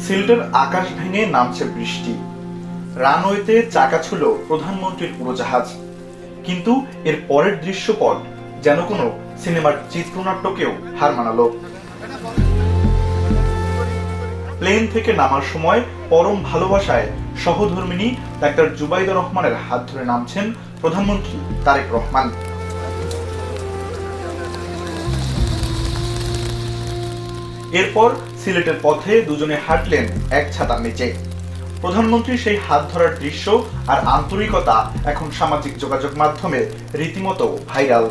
সিলেটের আকাশ ভেঙে নামছে বৃষ্টি। রানওয়েতে চাকা ছিল প্রধানমন্ত্রীর উড়োজাহাজ, কিন্তু এর পরের দৃশ্যপট যেন কোনো সিনেমার চিত্রনাট্যকেও হার মানালো। প্লেন থেকে নামার সময় পরম ভালোবাসায় সহধর্মিণী ডাক্তার জুবাইদা রহমানের হাত ধরে নামছেন প্রধানমন্ত্রী তারেক রহমান। এরপর সিলেটের পথে দুজনে হাঁটলেন এক ছাতার নিচে। প্রধানমন্ত্রী সেই হাত ধরার দৃশ্য আর আন্তরিকতা এখন সামাজিক যোগাযোগ মাধ্যমে রীতিমতো ভাইরাল।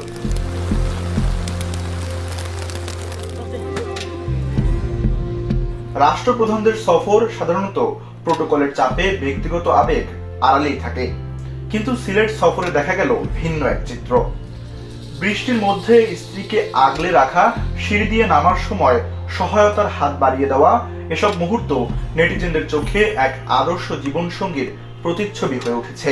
রাষ্ট্রপ্রধানদের সফর সাধারণত প্রোটোকলের চাপে ব্যক্তিগত আবেগ আড়ালেই থাকে, কিন্তু সিলেট সফরে দেখা গেল ভিন্ন এক চিত্র। বৃষ্টির মধ্যে স্ত্রীকে আগলে রাখা, সিঁড়ি দিয়ে নামার সময় সহায়তার হাত বাড়িয়ে দেওয়া, এসব মুহূর্ত নেটিজেনদের চোখে এক আদর্শ জীবনসঙ্গীর প্রতিচ্ছবি হয়ে উঠেছে।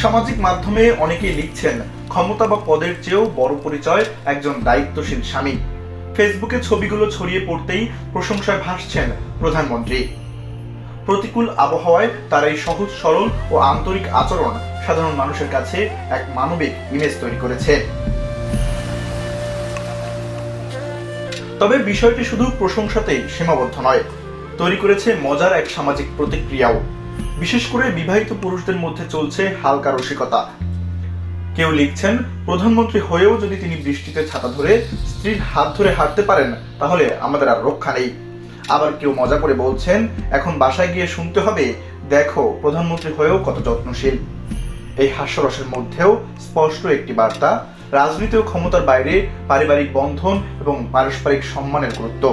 সামাজিক মাধ্যমে অনেকেই লিখছেন, ক্ষমতা বা পদের চেয়েও বড় পরিচয় একজন দায়িত্বশীল স্বামী। ফেসবুকে ছবিগুলো ছড়িয়ে পড়তেই প্রশংসায় ভাসছেন প্রধানমন্ত্রী। প্রতিকূল আবহাওয়ায় তার এই সহজ সরল ও আন্তরিক আচরণ সাধারণ মানুষের কাছে এক মানবিক ইমেজ তৈরি করেছে। তবে বিষয়টি শুধু প্রশংসাতেই সীমাবদ্ধ নয়, তৈরি করেছে মজার এক সামাজিক প্রতিক্রিয়াও। বিশেষ করে বিবাহিত পুরুষদের মধ্যে চলছে হালকা রসিকতা। কেউ লিখছেন, প্রধানমন্ত্রী হয়েও যদি তিনি বৃষ্টিতে ছাতা ধরে স্ত্রীর হাত ধরে হাঁটতে পারেন, তাহলে আমাদের আর রক্ষা নেই। আবার কেউ মজা করে বলছেন, এখন বাসায় গিয়ে শুনতে হবে, দেখো প্রধানমন্ত্রী হয়েও কত যত্নশীল। এই হাস্যরসের মধ্যেও স্পষ্ট একটি বার্তা, রাজনীতি ও ক্ষমতার বাইরে পারিবারিক বন্ধন এবং পারস্পরিক সম্মানের গুরুত্ব।